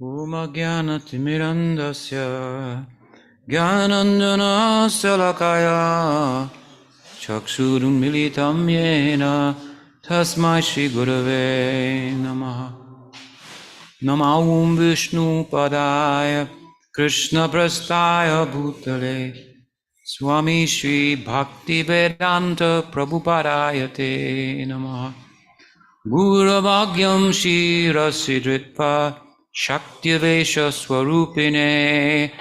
Om Jnanatimirandasya Jnanandjana Salakaya Chakshurunmilitam Yena Tasmai Shri Gurave Namaha. Namo Om Vishnu Padaya Krishna Prastaya Bhutale Swami Shri Bhakti Vedanta Prabhupadaya Te Namaha. Guravagyam Shirasidritpa Shaktivesha Swarupine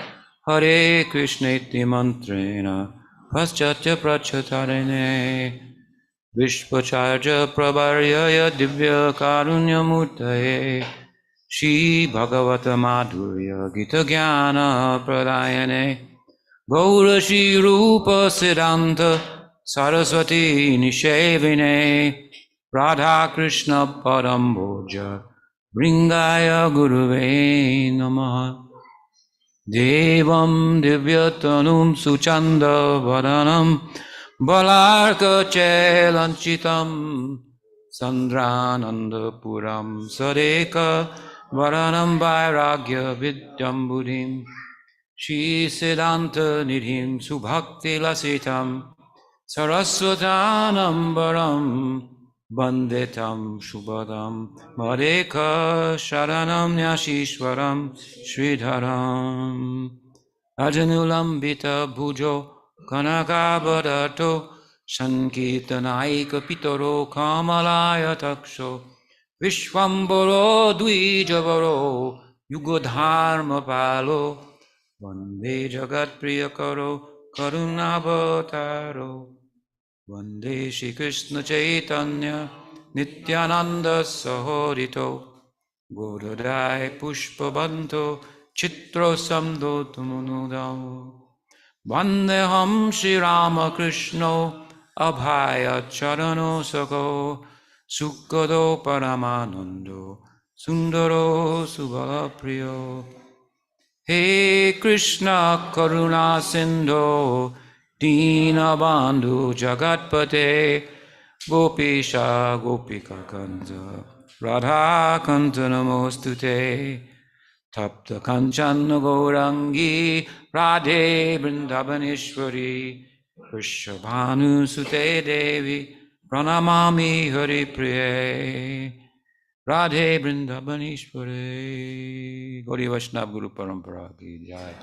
Hare Krishna iti mantrena Paschatya Prachatarene Vishvacharya Prabharyaya Divya Karunya Murtaye Shri Bhagavata Madhurya Gita Jnana Pradayane Gaura Shri Rupa Siddhanta Saraswati Nishevine Radha Krishna Paramboja Bringaya Guruve Namaha Devam Divyatanum Suchanda Vadanam Balarka Chelanchitam Sandrananda Puram Sadeka Varanam Vairagya Vidyam Buddhim Shri Siddhanta Nidhim Subhakti Lasitam Saraswatanam Varam Banditam Shubhadam Madeka Sharanam Nyashishwaram Sridharam Ajanulambita Bhujo Kanakabadato Sankirtanaika Pitaro Kamalaya Taksho Vishwambaro Dwijavaro Yugodharma Palo Vande Jagat Priyakaro Karunavataro Vande Shri Krishna Chaitanya Nityananda Sahorito Godadai Pushpavanto Chitro Samdo Tumunudao Vandeham Shri Ramakrishna Abhaya Charano Sako Sukado Paramanando Sundaro Subhalapriyo He Krishna Karuna Sindhu Dina Bandhu Jagatpate Gopisha Gopika Kanza Radha Kanta Namostute Tapta Kanchana Gaurangi Radhe Vrindavaneshwari Vrishabhanu Sute Devi Pranamami Hari Priye Radhe Vrindavaneshwari Gauri Vaishnava Guru Parampara Ki Jai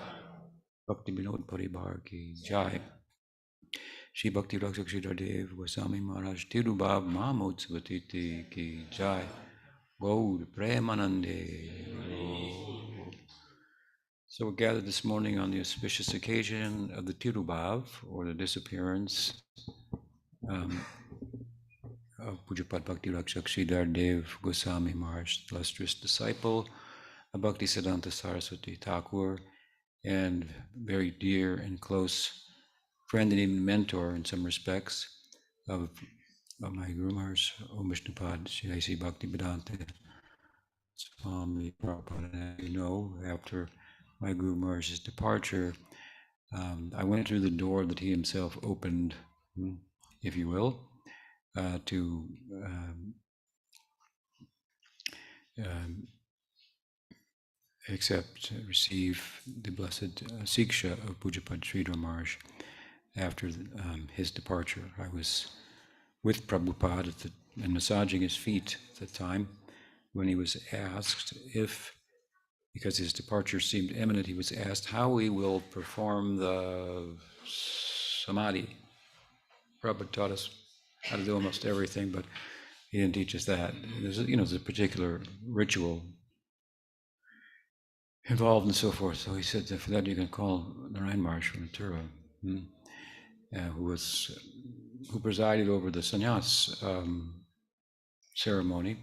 Bhakti Vinod Paribar Ki Jai Shri Bhakti Rakshak Dev Goswami Maharaj Tirubhav Mahamotsvatiti Ki Jai Gaur Premanande. So we're gathered this morning on the auspicious occasion of the Tirubhav, or the disappearance of Pujapad Bhakti Rakshak Sridhar Dev Goswami Maharaj, illustrious disciple of Bhakti Siddhanta Saraswati Thakur, and very dear and close friend and even mentor in some respects of my Guru Maharaj, Om Vishnupad Shri Bhakti Vedanta Swami Prabhupada. You know, after my Guru Maharaj's departure, I went through the door that he himself opened, if you will, to receive the blessed Siksha of Pujapad Sridhar Maharaj after his departure. I was with Prabhupada and massaging his feet at the time when he was asked if, because his departure seemed imminent, he was asked how he will perform the samadhi. Prabhupada taught us how to do almost everything, but he didn't teach us that. There's a particular ritual involved and so forth. So he said that for that you can call Narayan Maharaj from Mathura, who presided over the sannyas ceremony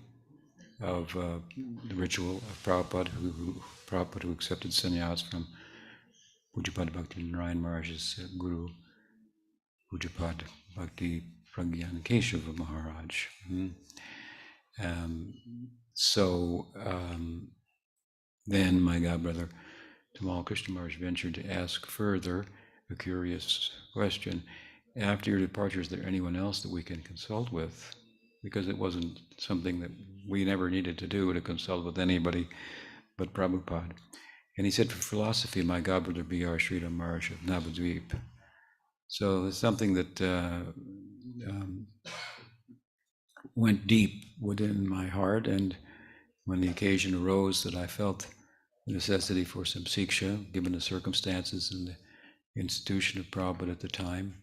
of the ritual of Prabhupada, who accepted sannyas from Pujapad Bhakti Narayan Maharaj's guru, Pujapad Bhakti Pragyan Keshava Maharaj. Then my godbrother Tamal Krishna Maharaj ventured to ask further a curious question. After your departure, is there anyone else that we can consult with? Because it wasn't something that we never needed to do, to consult with anybody but Prabhupada. And he said, for philosophy, my godbrother B.R. Sridhar Maharaj of Navadvip. So it's something that um, went deep within my heart. And when the occasion arose that I felt the necessity for some siksha, given the circumstances and the institution of Prabhupada at the time,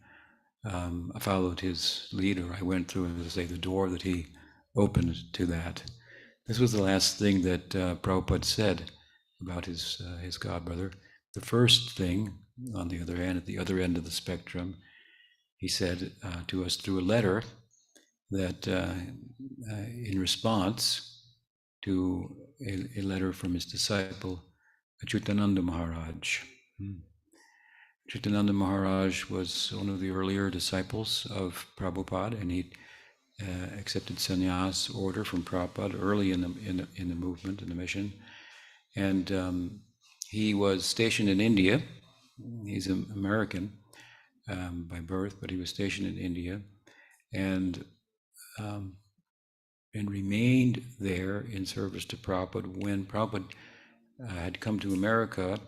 I followed his lead, or I went through, as I say, the door that he opened to that. This was the last thing that Prabhupada said about his godbrother. The first thing, on the other hand, at the other end of the spectrum, he said to us through a letter that in response to a letter from his disciple, Achyutananda Maharaj. Achyutananda Maharaj was one of the earlier disciples of Prabhupada, and he accepted sannyas order from Prabhupada early in the movement, in the mission. And he was stationed in India. He's an American by birth, but he was stationed in India, and um, remained there in service to Prabhupada. When Prabhupada had come to America,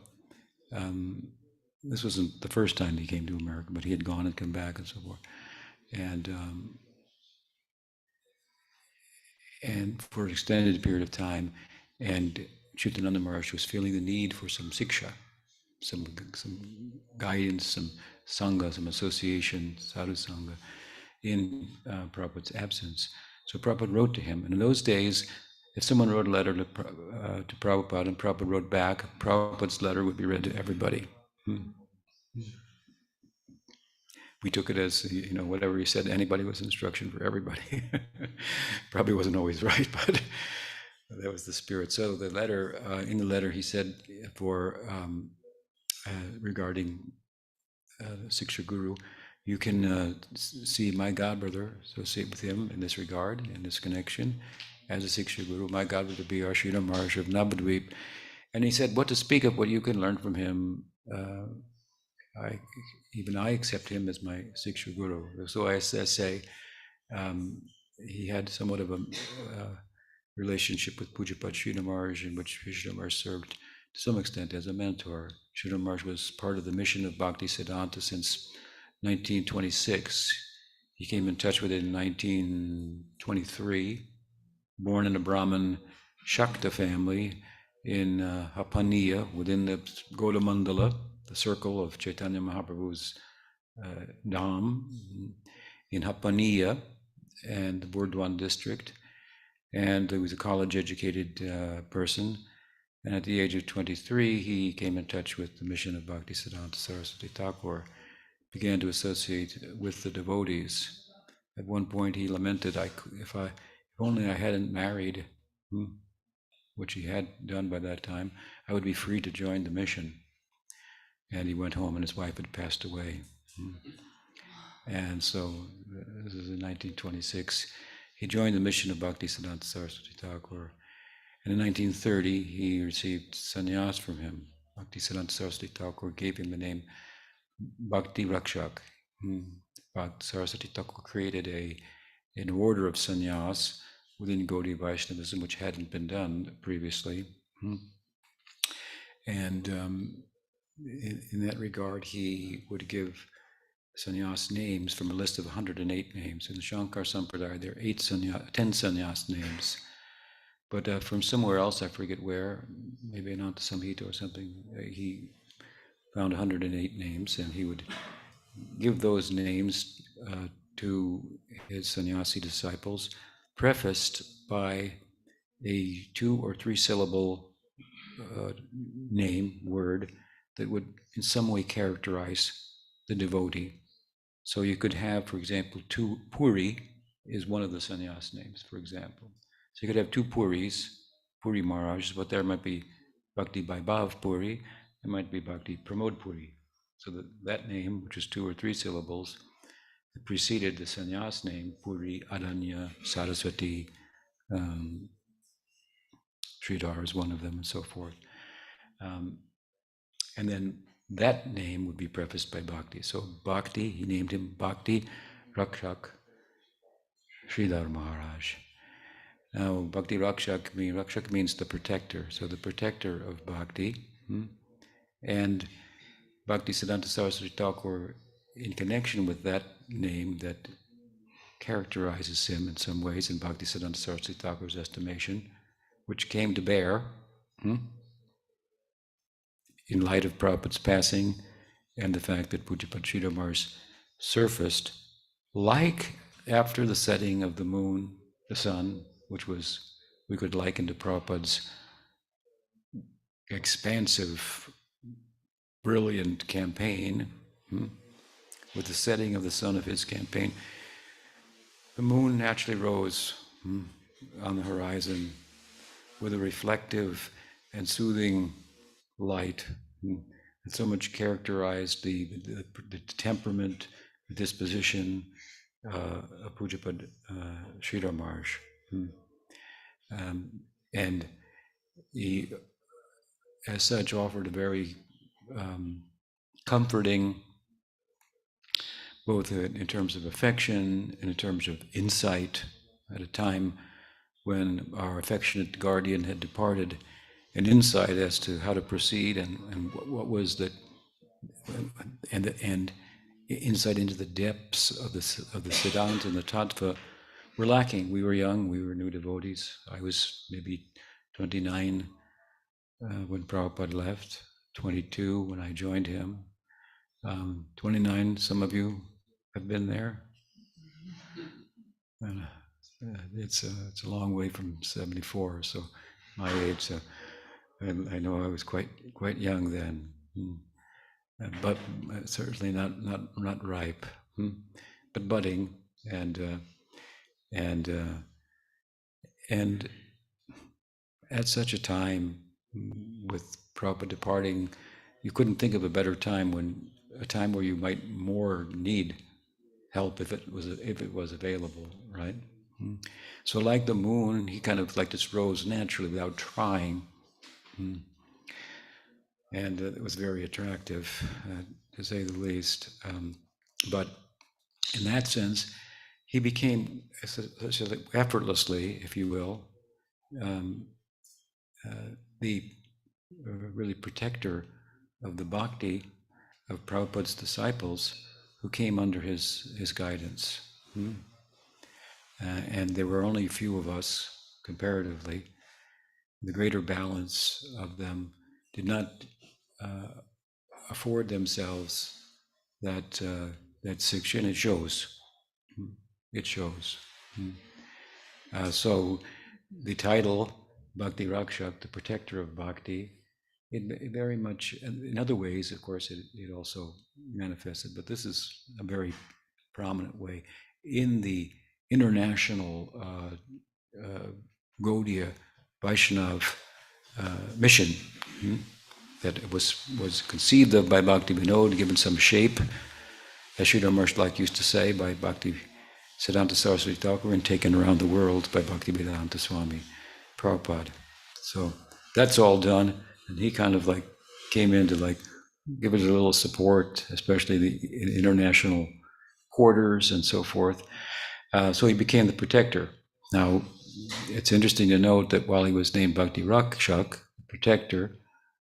um, this wasn't the first time he came to America, but he had gone and come back and so forth. And for an extended period of time, and Chutananda Maharaj was feeling the need for some siksha, some guidance, some sangha, some association, sadhu sangha, in Prabhupada's absence. So Prabhupada wrote to him, and in those days, if someone wrote a letter to Prabhupada and Prabhupada wrote back, Prabhupada's letter would be read to everybody. We took it as, whatever he said, anybody was instruction for everybody. Probably wasn't always right, but that was the spirit. So the letter, in the letter, he said for regarding Siksha Guru, you can see my godbrother, associate with him in this regard, in this connection, as a Siksha Guru. My godbrother B.R. Sridhar Maharaj of Navadvip. And he said, what to speak of, what you can learn from him. Even I accept him as my Siksha Guru. So I say, he had somewhat of a relationship with Pujapad Sridhar Maharaj, in which Sridhar Maharaj served to some extent as a mentor. Sridhar Maharaj was part of the mission of Bhakti Siddhanta since 1926. He came in touch with it in 1923, born in a Brahmin Shakta family in Hapaniya, within the Godamandala, the circle of Chaitanya Mahaprabhu's Dham, in Hapaniya and the Burdwan district. And he was a college-educated person. And at the age of 23, he came in touch with the mission of Bhaktisiddhanta Saraswati Thakur, began to associate with the devotees. At one point, he lamented, if only I hadn't married, which he had done by that time, I would be free to join the mission. And he went home, and his wife had passed away. And so, this is in 1926. He joined the mission of Bhaktisiddhanta Saraswati Thakur. And in 1930, he received sannyas from him. Bhaktisiddhanta Saraswati Thakur gave him the name Bhakti Rakshak. Bhakti Saraswati Thakur created an order of sannyas within Gaudiya Vaishnavism, which hadn't been done previously. And in that regard, he would give sannyas names from a list of 108 names. In the Shankar Sampradaya, there are 10 sannyas names. But from somewhere else, I forget where, maybe Ananta Samhita or something, he found 108 names, and he would give those names to his sannyasi disciples, prefaced by a 2 or 3 syllable name, word, that would in some way characterize the devotee. So you could have, for example, Puri is one of the sannyas names, for example. So you could have 2 Puris, Puri Maharaj, but there might be Bhakti Vaibhav Puri, there might be Bhakti Pramod Puri. So that name, which is 2 or 3 syllables, preceded the sannyas name, Puri, Adanya, Saraswati, Sridhar is one of them, and so forth. And then that name would be prefaced by Bhakti. So Bhakti, he named him Bhakti Rakshak Sridhar Maharaj. Now, Bhakti Rakshak means the protector, so the protector of Bhakti. And Bhakti Siddhanta Saraswati Thakur, in connection with that name that characterizes him in some ways in Bhakti Siddhanta Saraswati Thakur's estimation, which came to bear in light of Prabhupada's passing and the fact that Pujapad Sridhar Maharaj surfaced like after the setting of the moon, the sun, which was, we could liken to Prabhupada's expansive, brilliant campaign. With the setting of the sun of his campaign, the moon naturally rose on the horizon with a reflective and soothing light. And so much characterized the temperament, the disposition of Pujapad Sridhar Maharaj. And he, as such, offered a very comforting, both in terms of affection and in terms of insight, at a time when our affectionate guardian had departed, an insight as to how to proceed and what was the and insight into the depths of the Siddhanta and the Tattva were lacking. We were young, we were new devotees. I was maybe 29 when Prabhupada left, 22 when I joined him, 29, some of you have been there. And, it's a long way from 74, so my age. So I know I was quite young then, but certainly not ripe, but budding, and at such a time, with Prabhupada departing, you couldn't think of a better time where you might more need help if it was available, right? So like the moon, he kind of like just rose naturally without trying. And it was very attractive, to say the least. But in that sense, he became effortlessly, if you will, the really protector of the bhakti of Prabhupada's disciples who came under his guidance. And there were only a few of us, comparatively. The greater balance of them did not afford themselves that siksha, and it shows. It shows. So the title, Bhakti Rakshak, the protector of bhakti, it very much, in other ways, of course, it also manifested, but this is a very prominent way in the international Gaudiya Vaishnav mission that it was conceived of by Bhakti Vinod, given some shape, as Sridhar Maharaj used to say, by Bhakti Siddhanta Saraswati Thakur, and taken around the world by Bhakti Vedanta Swami Prabhupada. So that's all done, and he kind of came in to give it a little support, especially the international quarters and so forth. So he became the protector. Now, it's interesting to note that while he was named Bhakti Rakshak, protector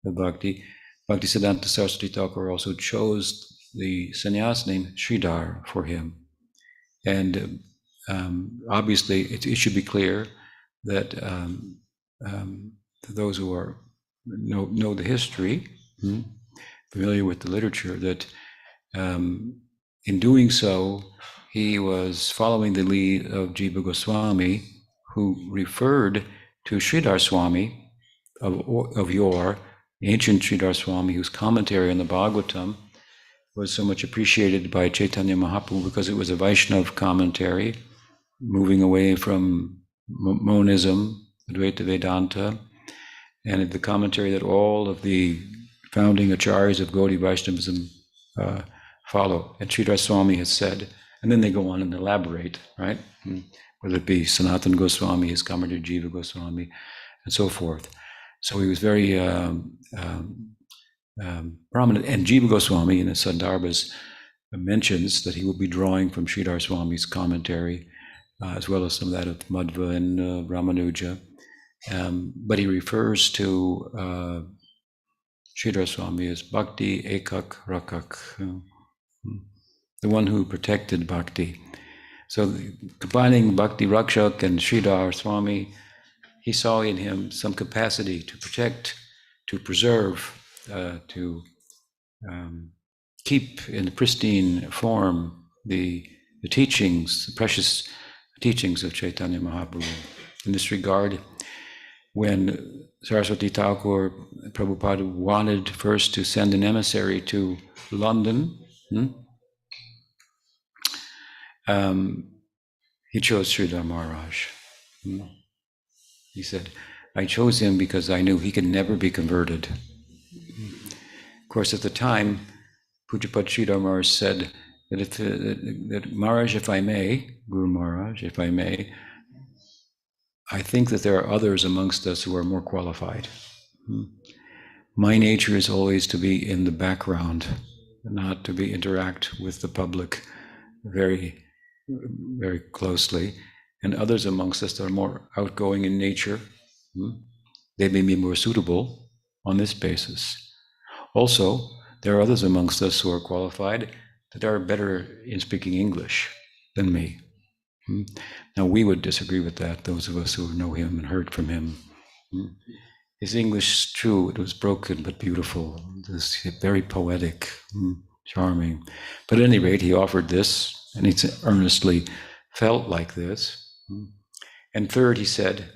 of Bhakti, Bhakti Siddhanta Saraswati Thakur also chose the sannyas name Sridhar for him. And obviously, it should be clear that to those who know the history, familiar with the literature, that in doing so, he was following the lead of Jiva Goswami, who referred to Sridhar Swami of yore, ancient Sridhar Swami, whose commentary on the Bhagavatam was so much appreciated by Chaitanya Mahaprabhu because it was a Vaishnav commentary, moving away from monism, Advaita Vedanta, and the commentary that all of the founding acharyas of Gaudiya Vaishnavism follow. And Sridhar Swami has said, and then they go on and elaborate, right? Whether it be Sanatana Goswami, his commentary Jiva Goswami, and so forth. So he was very prominent. And Jiva Goswami in the Sandarbhas mentions that he will be drawing from Sridhar Swami's commentary as well as some of that of Madhva and Ramanuja. But he refers to Sridhar Swami as Bhakti Ekak Rakak, the one who protected Bhakti. So combining Bhakti Rakshak and Sridhar Swami, he saw in him some capacity to protect, to preserve, to keep in pristine form the teachings, the precious teachings of Chaitanya Mahaprabhu. In this regard, when Saraswati Thakur, Prabhupada wanted first to send an emissary to London, he chose Sridhar Maharaj. He said, I chose him because I knew he could never be converted. Of course, at the time, Pujapad Sridhar Maharaj said that Maharaj, if I may, Guru Maharaj, if I may, I think that there are others amongst us who are more qualified. My nature is always to be in the background, not to interact with the public very, very closely. And others amongst us that are more outgoing in nature, they may be more suitable on this basis. Also, there are others amongst us who are qualified that are better in speaking English than me. Now, we would disagree with that, those of us who know him and heard from him. His English, true, it was broken but beautiful. It was very poetic, charming. But at any rate, he offered this, and he earnestly felt like this. And third, he said,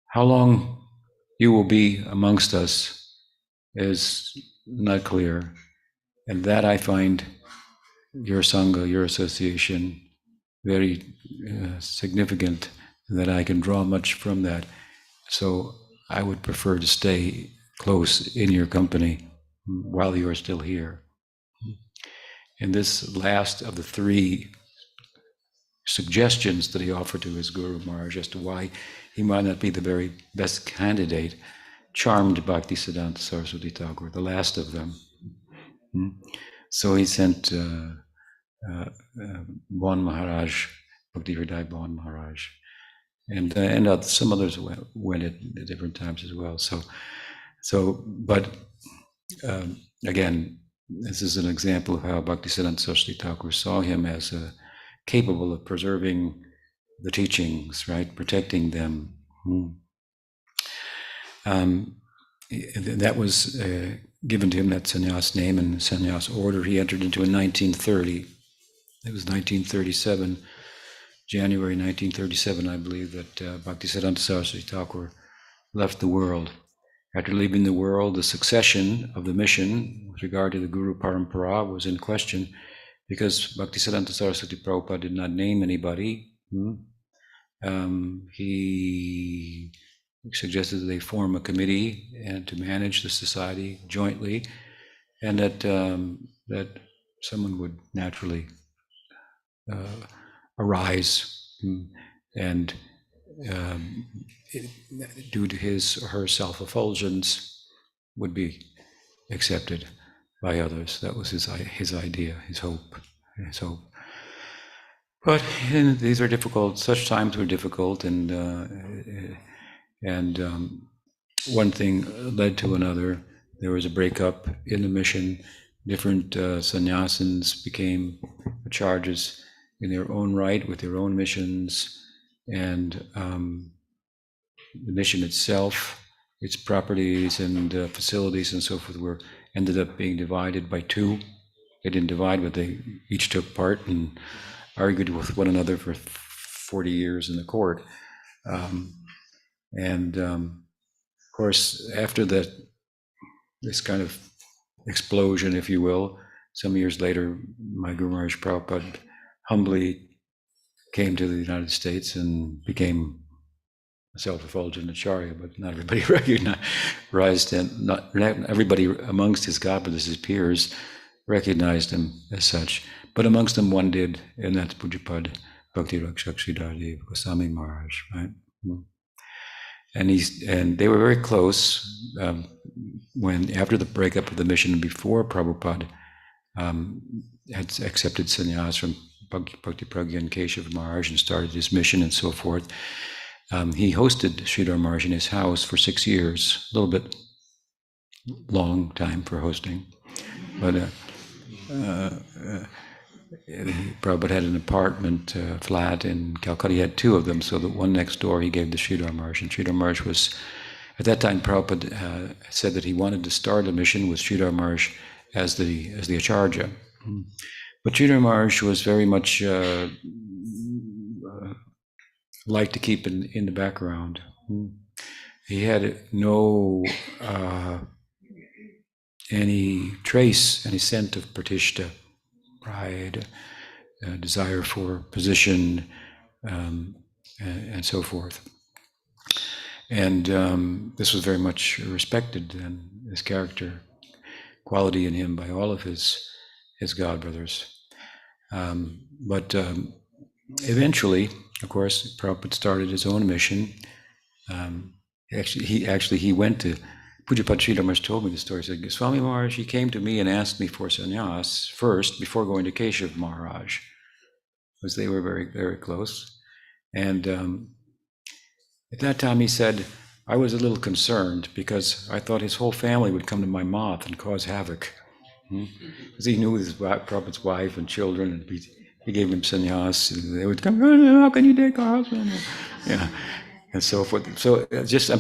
how long you will be amongst us is not clear. And that I find your Sangha, your association, very significant, that I can draw much from that. So I would prefer to stay close in your company while you are still here. And this last of the three suggestions that he offered to his Guru Maharaj as to why he might not be the very best candidate charmed Bhaktisiddhanta Saraswati Thakur, the last of them. So he sent Bon Maharaj, Bhakti Hridaya Bon Maharaj, and some others went at different times as well. But again, this is an example of how Bhaktisiddhanta Saraswati Thakur saw him as capable of preserving the teachings, right, protecting them. That was given to him, that sannyas name and sannyas order he entered into in 1930. It was 1937, January 1937, I believe, that Bhaktisiddhanta Saraswati Thakur left the world. After leaving the world, the succession of the mission with regard to the Guru Parampara was in question because Bhaktisiddhanta Saraswati Prabhupada did not name anybody. He suggested that they form a committee and to manage the society jointly, and that someone would naturally arise and due to his or her self-effulgence would be accepted by others. That was his idea, his hope. But these are difficult. Such times were difficult, and one thing led to another. There was a breakup in the mission. Different sannyasins became charges in their own right with their own missions, and the mission itself, its properties and facilities and so forth, ended up being divided by two. They didn't divide, but they each took part and argued with one another for 40 years in the court. Of course, after this kind of explosion, if you will, some years later, my Guru Maharaj Prabhupada humbly came to the United States and became a self-effulgent acharya, but not everybody recognized him. Not everybody amongst his godbrothers, his peers, recognized him as such. But amongst them, one did, and that's Pujapad Bhakti Rakshak Sridhar Goswami Maharaj, right? And they were very close when after the breakup of the mission, before Prabhupada had accepted sannyas from Bhakti Pragyan Keshav Maharaj and started his mission and so forth. He hosted Sridhar Maharaj in his house for 6 years, a little bit long time for hosting, but Prabhupada had an apartment flat in Calcutta. He had 2 of them, so the one next door he gave to Sridhar Maharaj. And Sridhar Maharaj was, at that time, Prabhupada said that he wanted to start a mission with Sridhar Maharaj as the Acharya. But Sridhar Maharaj was very much liked to keep in the background. He had no any trace, any scent of pratishta, pride, desire for position, and so forth. And this was very much respected, and his character quality in him by all of his godbrothers. But eventually, of course, Prabhupada started his own mission. He went to Pujapad Sridhar Maharaj told me the story. He said, Swami Maharaj, he came to me and asked me for sannyas first before going to Keshav Maharaj, because they were very, very close. And at that time he said, I was a little concerned because I thought his whole family would come to my math and cause havoc. Because he knew his Prabhupada's wife and children, and he gave them sannyas, and they would come, oh, how can you take our husband? Yeah, and so forth. So I'm just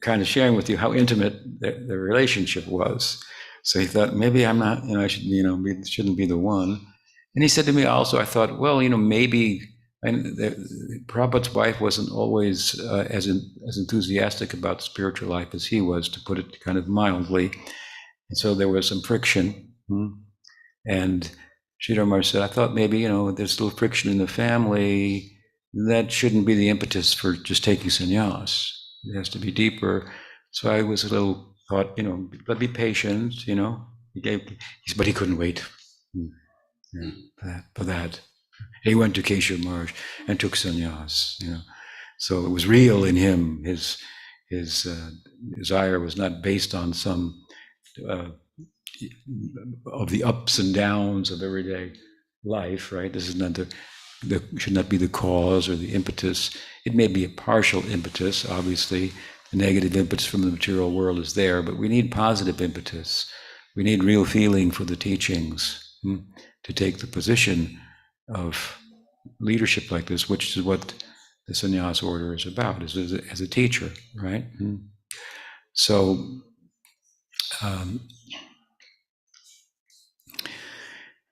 kind of sharing with you how intimate the relationship was. So he thought, maybe I'm not, I shouldn't be the one. And he said to me also, I thought, well, maybe, and Prabhupada's wife wasn't always as enthusiastic about spiritual life as he was, to put it kind of mildly. And so there was some friction. And Sridhar Maharaj said, I thought maybe, there's a little friction in the family. That shouldn't be the impetus for just taking sannyas. It has to be deeper. So I was a little thought, but be patient, but he couldn't wait for that. He went to Keshav Maharaj and took sannyas, So it was real in him. His desire was not based on some of the ups and downs of everyday life, right? This is not should not be the cause or the impetus. It may be a partial impetus, obviously. The negative impetus from the material world is there, but we need positive impetus. We need real feeling for the teachings to take the position of leadership like this, which is what the sannyas order is about, as a teacher, right? So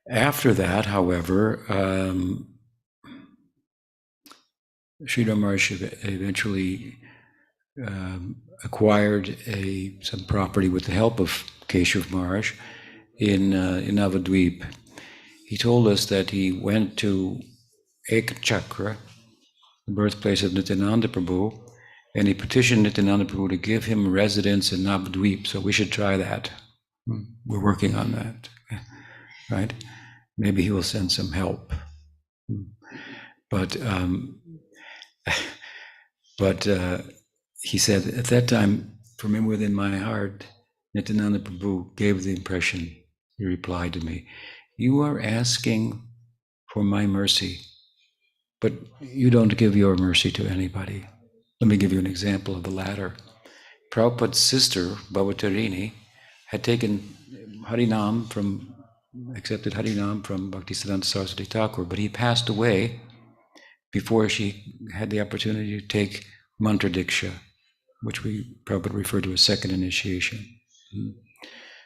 after that, however, Sridhar Maharaj eventually acquired some property with the help of Keshav Maharaj in Navadvip. He told us that he went to Ekachakra, the birthplace of Nityananda Prabhu, and he petitioned Nityananda Prabhu to give him residence in Navadvip. So we should try that. We're working on that, right? Maybe he will send some help. But he said, at that time, from within my heart, Nityananda Prabhu gave the impression, he replied to me, you are asking for my mercy, but you don't give your mercy to anybody. Let me give you an example of the latter. Prabhupada's sister, Bhavatarini, had taken accepted Harinam from Bhaktisiddhanta Saraswati Thakur, but he passed away before she had the opportunity to take mantra diksha, which we Prabhupada referred to as second initiation.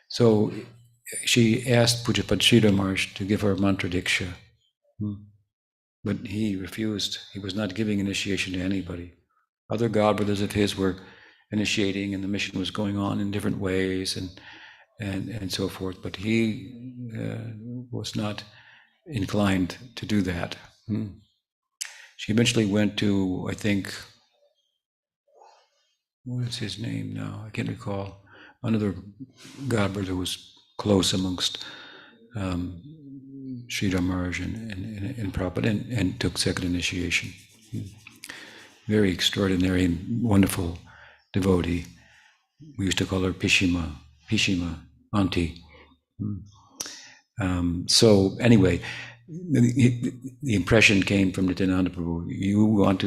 So she asked Pujapad Sridhar Maharaj to give her mantra diksha, but he refused. He was not giving initiation to anybody. Other godbrothers of his were initiating, and the mission was going on in different ways, and so forth. But he was not inclined to do that. She eventually went to, I think, what is his name now? I can't recall. Another godbrother who was close amongst Sridhar Maharaj and Prabhupada, and took second initiation. Very extraordinary and wonderful devotee. We used to call her Pishima, Auntie. So anyway, the impression came from Nityananda Prabhu, you want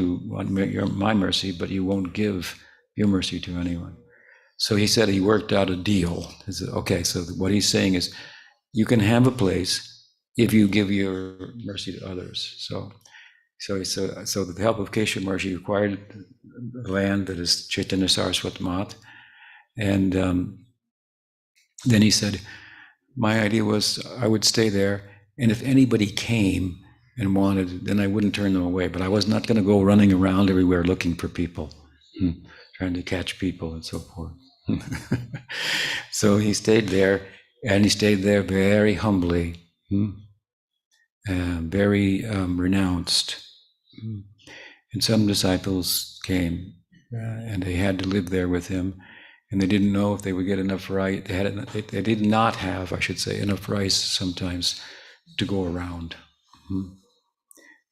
my mercy, but you won't give your mercy to anyone. So he said he worked out a deal. He said, okay, so what he's saying is, you can have a place if you give your mercy to others. So with the help of Kesha Maharaj, he acquired land that is Chaitanya Saraswat Mat, and then he said, my idea was I would stay there, and if anybody came and wanted, then I wouldn't turn them away. But I was not going to go running around everywhere looking for people, trying to catch people and so forth. So he stayed there, and he stayed there very humbly, very renounced. And some disciples came, and they had to live there with him, and they didn't know if they would get enough rice. They did not have, I should say, enough rice sometimes to go around.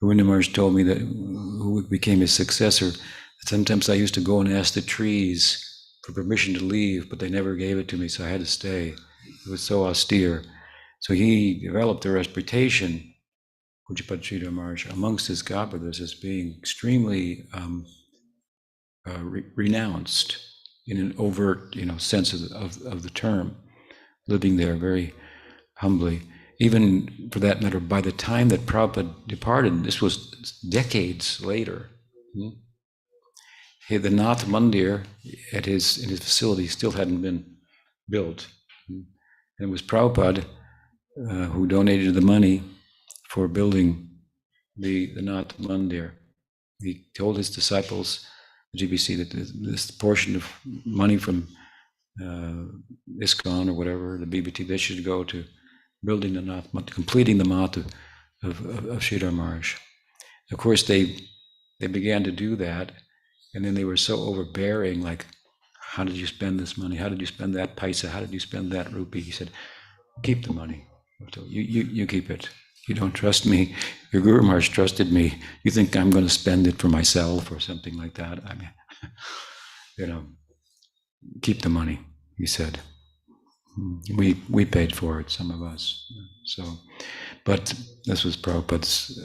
Govinda Maharaj told me that, who became his successor, that sometimes I used to go and ask the trees for permission to leave, but they never gave it to me, so I had to stay. It was so austere. So he developed a reputation, Pujapad Sridhar Maharaj, amongst his godbrothers as being extremely renounced in an overt, sense of the term, living there very humbly. Even for that matter, by the time that Prabhupada departed, this was decades later, the Nath Mandir in his facility still hadn't been built. And it was Prabhupada who donated the money for building the Nath Mandir. He told his disciples, the GBC, that this portion of money from ISKCON or whatever, the BBT, they should go to building the Nath, completing the Mat of Sridhar Maharaj. Of course, they began to do that, and then they were so overbearing, like, how did you spend this money? How did you spend that paisa? How did you spend that rupee? He said, keep the money. You keep it. You don't trust me. Your Guru Maharaj trusted me. You think I'm going to spend it for myself or something like that? I mean, keep the money, he said. We paid for it, some of us. So, but this was Prabhupada's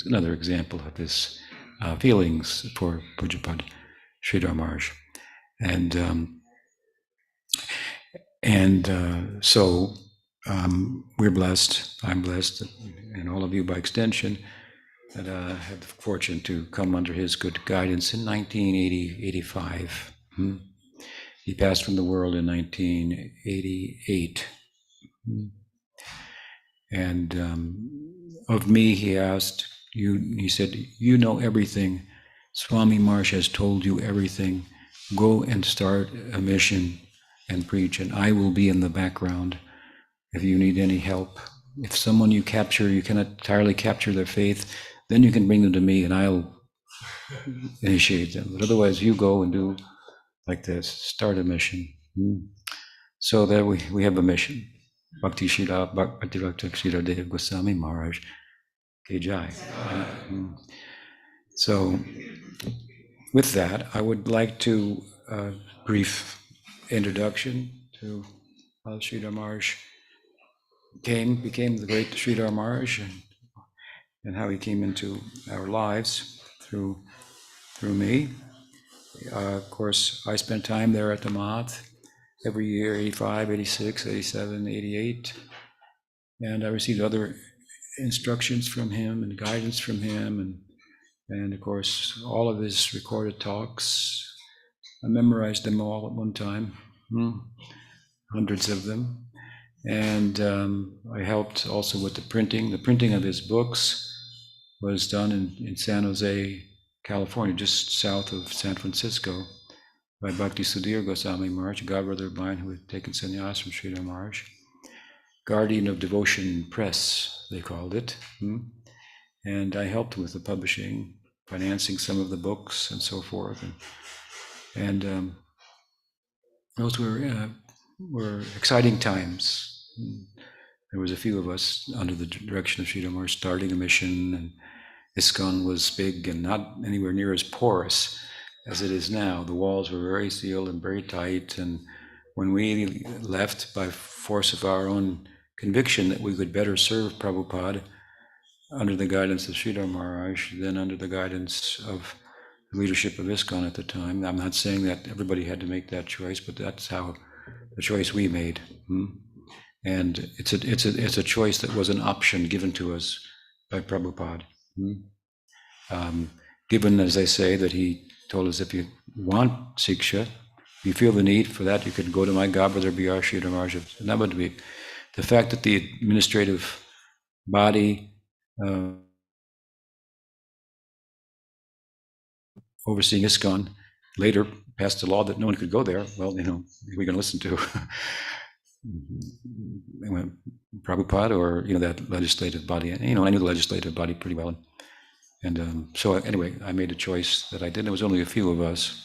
another example of his feelings for Pujapad Sridhar Maharaj, so we're blessed. I'm blessed, and all of you by extension, that I had the fortune to come under his good guidance in 1985. He passed from the world in 1988. And of me, he asked, he said, you know everything. Swami Maharaj has told you everything. Go and start a mission and preach, and I will be in the background if you need any help. If someone you capture, you cannot entirely capture their faith, then you can bring them to me and I'll initiate them. But otherwise, you go and do like this, start a mission. So that we have a mission. Bhakti Shira Dev Goswami Maharaj Ki Jai. So with that, I would like to brief introduction to how Sridhar Maharaj became the great Sridhar Maharaj, and how he came into our lives through me. Of course, I spent time there at the Mat every year, 85, 86, 87, 88. And I received other instructions from him and guidance from him. And of course, all of his recorded talks, I memorized them all at one time, hundreds of them. And I helped also with the printing. The printing of his books was done in San Jose, California, just south of San Francisco, by Bhakti Sudhir Goswami Maharaj, a godbrother of mine who had taken sannyas from Sridhar Maharaj. Guardian of Devotion Press, they called it. And I helped with the publishing, financing some of the books and so forth. And those were exciting times. There was a few of us under the direction of Sridhar Maharaj starting a mission, and ISKCON was big and not anywhere near as porous as it is now. The walls were very sealed and very tight, and when we left by force of our own conviction that we could better serve Prabhupada, under the guidance of Sridhar Maharaj, then under the guidance of the leadership of ISKCON at the time. I'm not saying that everybody had to make that choice, but that's how the choice we made. And it's a choice that was an option given to us by Prabhupada. Given, as I say, that he told us if you want Siksha, if you feel the need for that, you could go to my godbrother B.R. Sridhar Maharaj. And that would be the fact that the administrative body overseeing ISKCON later passed a law that no one could go there. Well, who are we going to listen to? Prabhupada or that legislative body. I knew the legislative body pretty well, and so anyway, I made a choice that I did. There was only a few of us.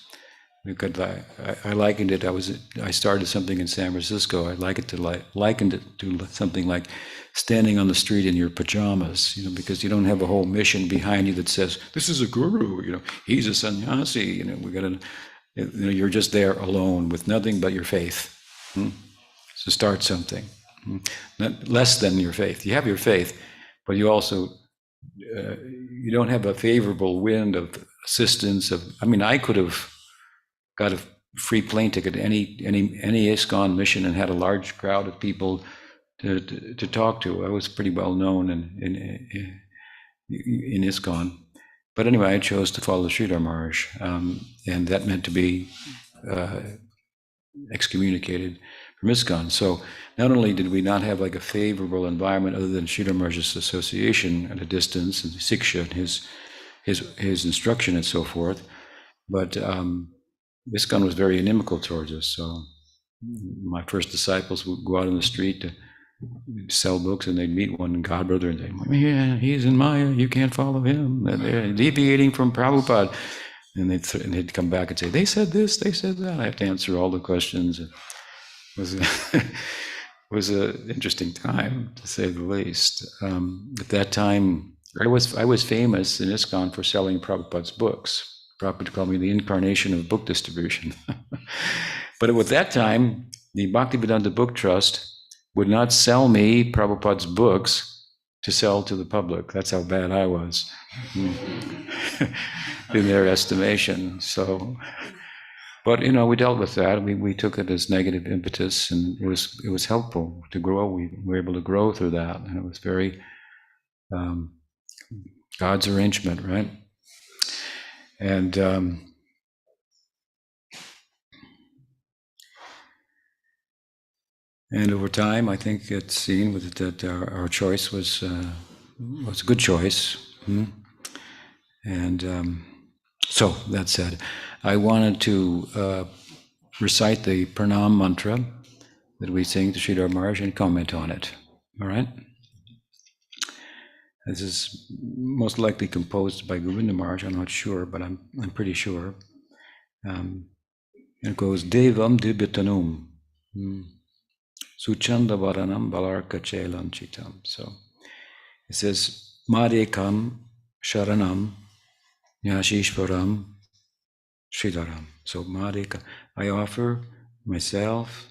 Because I likened it. I started something in San Francisco. I likened it to something like standing on the street in your pajamas, because you don't have a whole mission behind you that says this is a guru. He's a sannyasi. We got to. You're just there alone with nothing but your faith. So start something. Not less than your faith. You have your faith, but you also you don't have a favorable wind of assistance. I could have got a free plane ticket to any ISKCON mission and had a large crowd of people to talk to. I was pretty well known in ISKCON. But anyway, I chose to follow Sridhar Maharaj, and that meant to be excommunicated from ISKCON. So not only did we not have like a favorable environment other than Sridhar Maharaj's association at a distance, and Siksha, and his instruction and so forth, but ISKCON was very inimical towards us. So my first disciples would go out on the street to sell books, and they'd meet one godbrother and say, "Yeah, he's in Maya. You can't follow him. They're deviating from Prabhupada." And they'd come back and say, "They said this. They said that." I have to answer all the questions. It was an interesting time, to say the least. At that time, I was famous in ISKCON for selling Prabhupada's books. Prabhupada called me the incarnation of book distribution. But at that time, the Bhaktivedanta Book Trust would not sell me Prabhupada's books to sell to the public. That's how bad I was in their estimation. So, but we dealt with that. We took it as negative impetus, and it was helpful to grow. We were able to grow through that, and it was very God's arrangement, right? And over time, I think it's seen that our choice was a good choice. And so that said, I wanted to recite the Pranam mantra that we sing to Sridhar Maharaj and comment on it. All right? This is most likely composed by Govinda Maharaj. I'm not sure, but I'm pretty sure. It goes Devam Dibyatanum Suchanda Varanam Balarka Chelanchitam. So it says Madekam Sharanam Nyashishvaram Sridharam. So Madeka, I offer myself,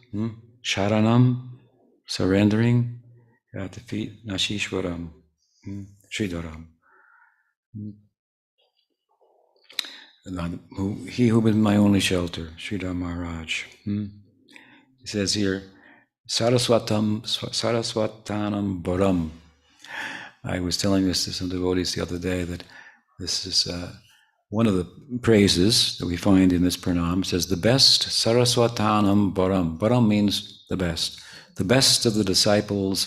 Sharanam, surrendering at the feet, Nashishwaram, Sridharam. He who is my only shelter, Sridhar Maharaj. It says here, Saraswatanam Baram. I was telling this to some devotees the other day that this is one of the praises that we find in this pranam. It says, the best, Saraswatanam Baram. Baram means the best of the disciples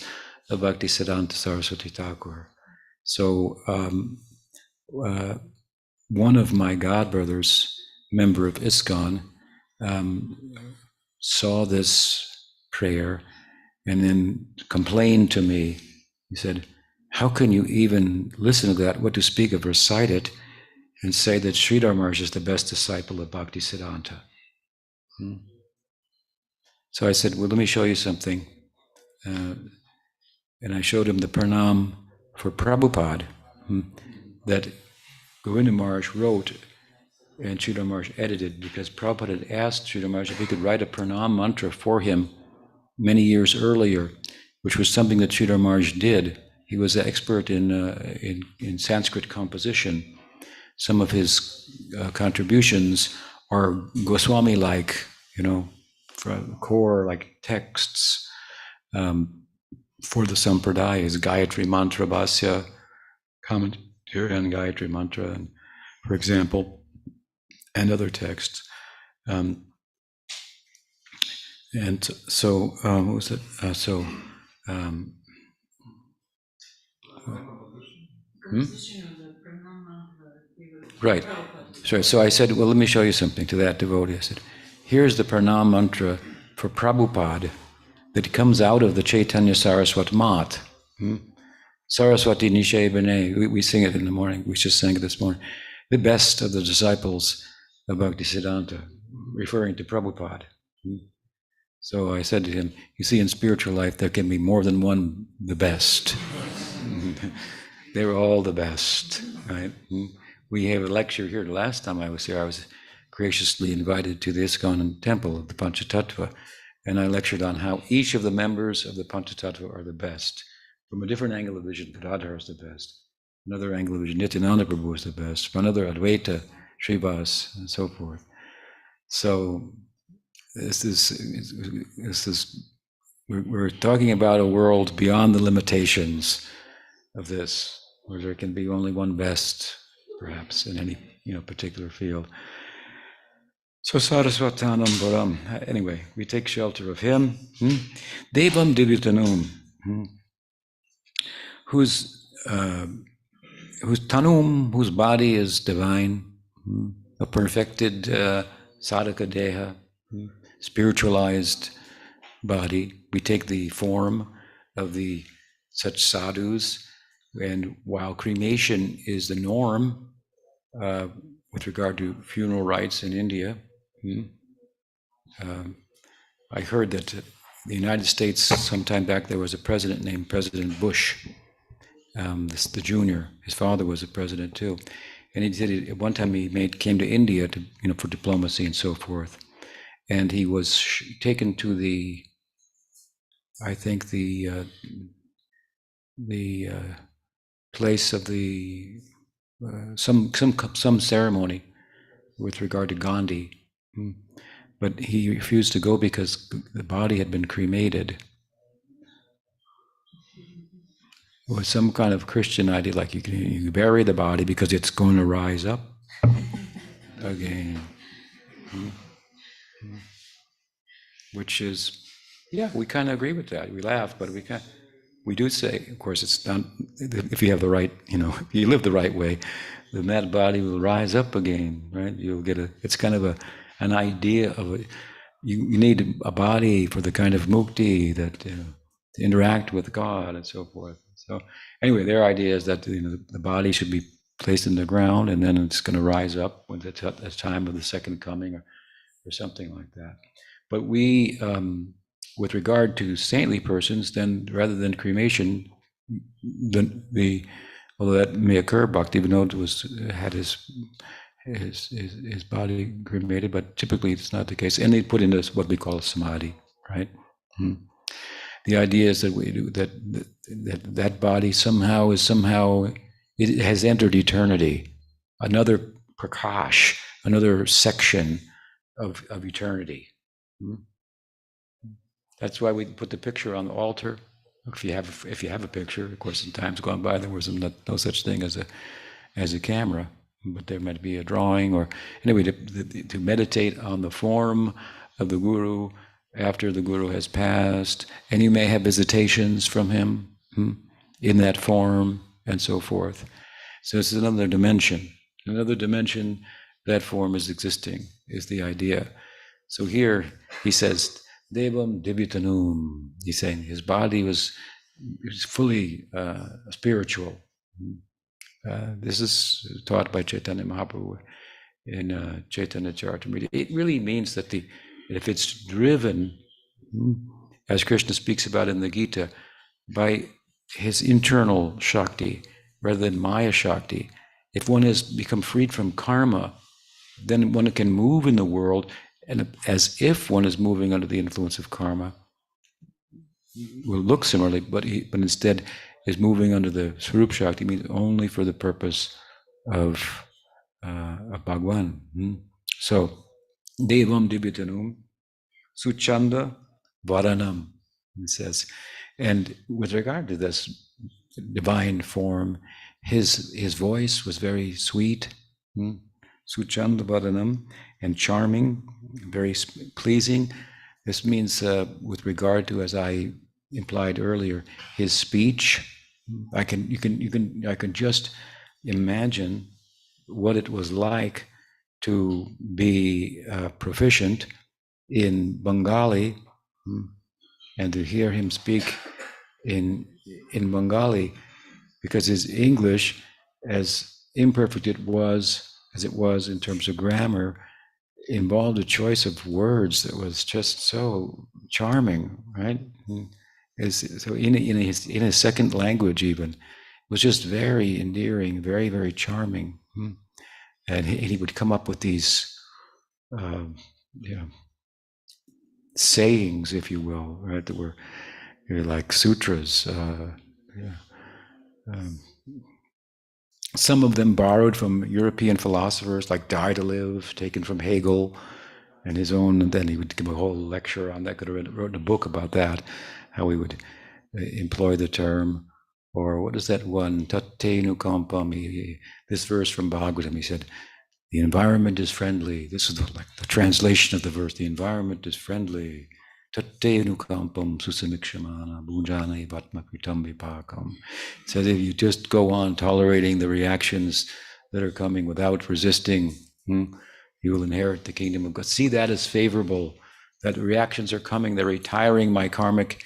of Bhaktisiddhanta Saraswati Thakur. So one of my godbrothers, member of ISKCON, saw this prayer and then complained to me. He said, how can you even listen to that, what to speak of, recite it, and say that Sridhar Maharaj is the best disciple of Bhaktisiddhanta? So I said, well, let me show you something. And I showed him the pranam for Prabhupada that Govinda Maharaj wrote and Sridhar Maharaj edited, because Prabhupada had asked Sridhar Maharaj if he could write a pranam mantra for him many years earlier, which was something that Sridhar Maharaj did He was an expert in Sanskrit composition. Some of his contributions are Goswami-like, from core like texts for the Sampradayas, Gayatri Mantra Bhasya, commentary on Gayatri Mantra, and, for example, and other texts. And so, what was it? Right. Sure. So I said, well, let me show you something to that devotee. I said, here's the Pranam mantra for Prabhupada that comes out of the Chaitanya Saraswat Mat. Saraswati Nishay Bene. We sing it in the morning. We just sang it this morning. The best of the disciples of Bhaktisiddhanta, referring to Prabhupada. So I said to him, you see, in spiritual life, there can be more than one the best. They were all the best, right? We have a lecture here. The last time I was here, I was graciously invited to the ISKCON temple of the Panchatattva, and I lectured on how each of the members of the Panchatattva are the best. From a different angle of vision, Gadadhar is the best. Another angle of vision, Nityananda Prabhu is the best. From another, Advaita, Srivas, and so forth. So we're talking about a world beyond the limitations of this, where there can be only one best, perhaps, in any particular field. So Saraswatanam Varam. Anyway, we take shelter of him. Devam Divitanum, whose tanum, whose body is divine, a perfected sadhaka deha, spiritualized body. We take the form of the such sadhus. And while cremation is the norm with regard to funeral rites in India, I heard that the United States, sometime back, there was a president named President Bush, the junior. His father was a president too, and he said at one time he came to India to for diplomacy and so forth, and he was taken to the place of the some ceremony with regard to Gandhi, but he refused to go because the body had been cremated. It was some kind of Christian idea, like you bury the body because it's going to rise up again, which is, yeah, we kind of agree with that. We laugh, but we do say, of course, it's not, if you have the right, if you live the right way, then that body will rise up again, right? You'll get it's kind of an idea of you need a body for the kind of mukti that, to interact with God and so forth. So anyway, their idea is that, the body should be placed in the ground and then it's going to rise up when the time of the second coming or something like that. But we, with regard to saintly persons, then rather than cremation, although that may occur, Bhaktivinoda had his body cremated, but typically it's not the case. And they put in this what we call samadhi, right? The idea is that that body somehow it has entered eternity, another prakash, another section of eternity. That's why we put the picture on the altar. If you have a picture, of course, in times gone by there was no such thing as a camera, but there might be a drawing, or anyway, to meditate on the form of the Guru after the Guru has passed, and you may have visitations from him in that form and so forth. So it's another dimension. That form is existing, is the idea. So here he says, Devam Divyatanum. He's saying his body was fully spiritual. This is taught by Chaitanya Mahaprabhu in Chaitanya Charitamrita. It really means that if it's driven, as Krishna speaks about in the Gita, by his internal Shakti rather than Maya Shakti, if one has become freed from karma, then one can move in the world and as if one is moving under the influence of karma. Will look similarly, but instead is moving under the Swarup Shakti means only for the purpose of Bhagwan. So, Devam Dibhitanum Suchanda Varanam, it says. And with regard to this divine form, his voice was very sweet, Suchanda Varanam, and charming, very pleasing. This means, with regard to, as I implied earlier, his speech. I can just imagine what it was like to be proficient in Bengali and to hear him speak in Bengali, because his English, as imperfect as it was in terms of grammar, involved a choice of words that was just so charming, right? So in his second language, even, it was just very endearing, very, very charming. And he would come up with these sayings, if you will, right, that were like sutras. Some of them borrowed from European philosophers like Daedalus, taken from Hegel and his own, and then he would give a whole lecture on that. Could have written a book about that, how he would employ the term. Or what is that one? Tattenu kampam. This verse from Bhagavatam, he said, the environment is friendly. This is like the translation of the verse. The environment is friendly. Tattenu kampam susamikshamana bhujana vatma kritam vipakam. It says if you just go on tolerating the reactions that are coming without resisting, you will inherit the kingdom of God. See that as favorable, that reactions are coming, they're retiring my karmic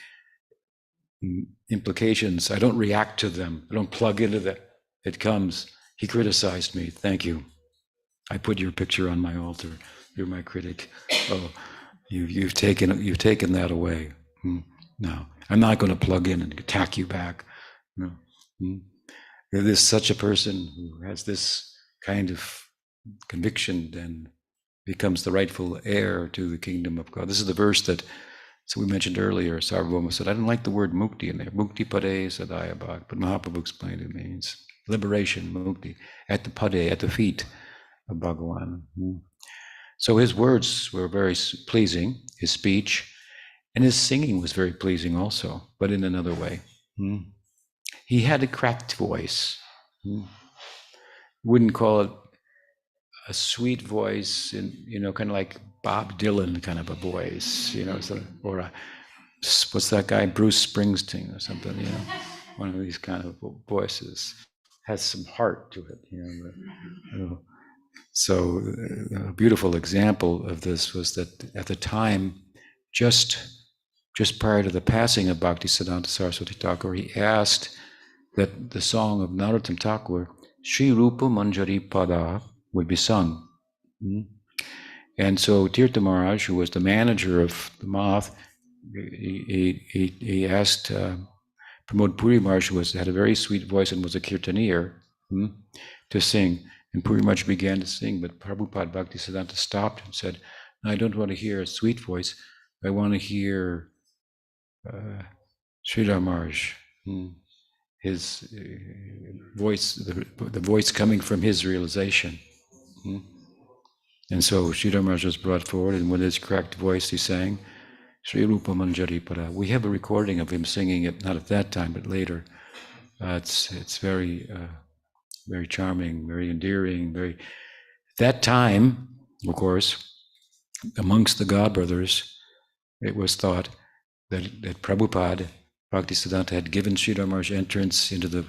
implications. I don't react to them. I don't plug into that. It comes. He criticized me. Thank you. I put your picture on my altar. You're my critic. Oh, you've taken that away. No, I'm not going to plug in and attack you back. No. If there's such a person who has this kind of conviction, then becomes the rightful heir to the kingdom of God. This is the verse that, so we mentioned earlier, Sarvabhauma said, I don't like the word mukti in there. Mukti pade sadaya bhag, but Mahaprabhu explained it means liberation, mukti, at the pade, at the feet of Bhagavan. So his words were very pleasing, his speech, and his singing was very pleasing also, but in another way. He had a cracked voice. Wouldn't call it a sweet voice, kind of like Bob Dylan kind of a voice, or what's that guy, Bruce Springsteen or something, one of these kind of voices has some heart to it, So a beautiful example of this was that at the time, just prior to the passing of Bhaktisiddhanta Saraswati Thakur, he asked that the song of Narottam Thakur, Sri Rupa Manjari Pada, would be sung. And so Tirtha Maharaj, who was the manager of the Math, he asked Pramod Puri Maharaj, who had a very sweet voice and was a kirtanier, to sing. And Puri Maharaj began to sing, but Prabhupada Bhaktisiddhanta stopped and said, I don't want to hear a sweet voice. I want to hear Sridhar Maharaj, his voice, the voice coming from his realization. And so Sridhar Maharaj was brought forward, and with his cracked voice, he sang Sri Rupa Manjari Pada. We have a recording of him singing it, not at that time, but later. It's very, very charming, very endearing. At that time, of course, amongst the God brothers, it was thought that Prabhupada, Bhaktisiddhanta, had given Sridhar Maharaj entrance into the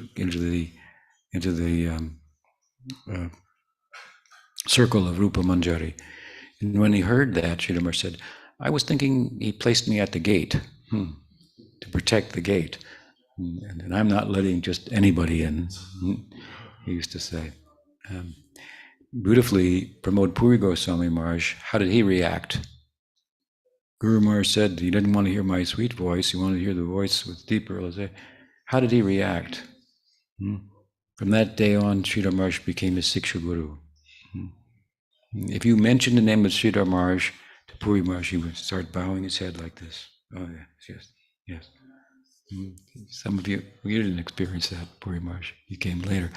circle of Rupa Manjari. And when he heard that, Sridhar Maharaj said, I was thinking he placed me at the gate to protect the gate. And I'm not letting just anybody in, he used to say. Beautifully, Pramod Puri Goswami Maharaj, how did he react? Guru Maharaj said he didn't want to hear my sweet voice, he wanted to hear the voice with deep realization. How did he react? From that day on, Sridhar Maharaj became his Siksha Guru. If you mention the name of Sridhar Maharaj to Puri Maharaj, he would start bowing his head like this. Oh, yes, yes, yes. Some of you didn't experience that, Puri Maharaj. You came later,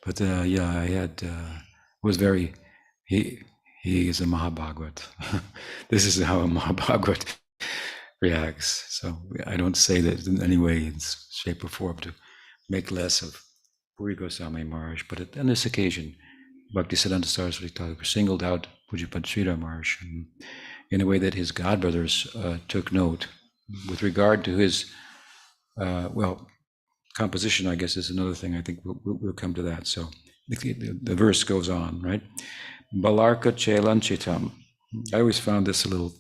but yeah, I had was very. He he is a Mahabhagavat. This is how a Mahabhagavat reacts. So I don't say that in any way, in shape or form, to make less of Puri Goswami Maharaj. But on this occasion, Bhaktisiddhanta Saraswati Thakur singled out Pujapad Sridhar Maharaj in a way that his godbrothers took note with regard to his well, composition, I guess, is another thing. I think we'll come to that. So the verse goes on, right? Balarka chelanchitam. I always found this a little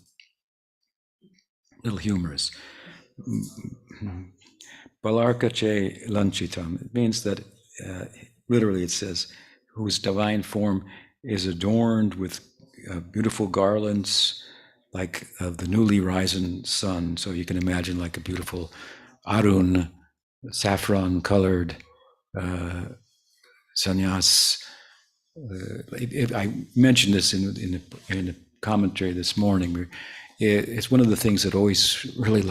humorous. Balarka chelanchitam. It means that literally it says, whose divine form is adorned with beautiful garlands like the newly risen sun. So you can imagine like a beautiful arun, saffron colored sannyas. I mentioned this in the commentary this morning. It's one of the things that always really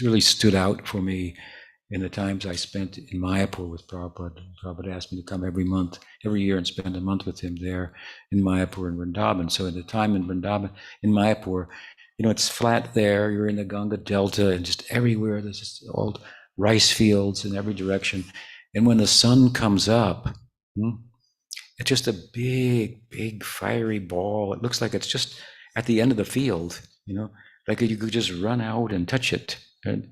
really stood out for me in the times I spent in Mayapur with Prabhupada. Prabhupada asked me to come every year, and spend a month with him there in Mayapur and Vrindavan. So at the time in Vrindavan, in Mayapur, it's flat there. You're in the Ganga Delta, and just everywhere there's just old rice fields in every direction. And when the sun comes up, it's just a big fiery ball. It looks like it's just at the end of the field, like you could just run out and touch it. And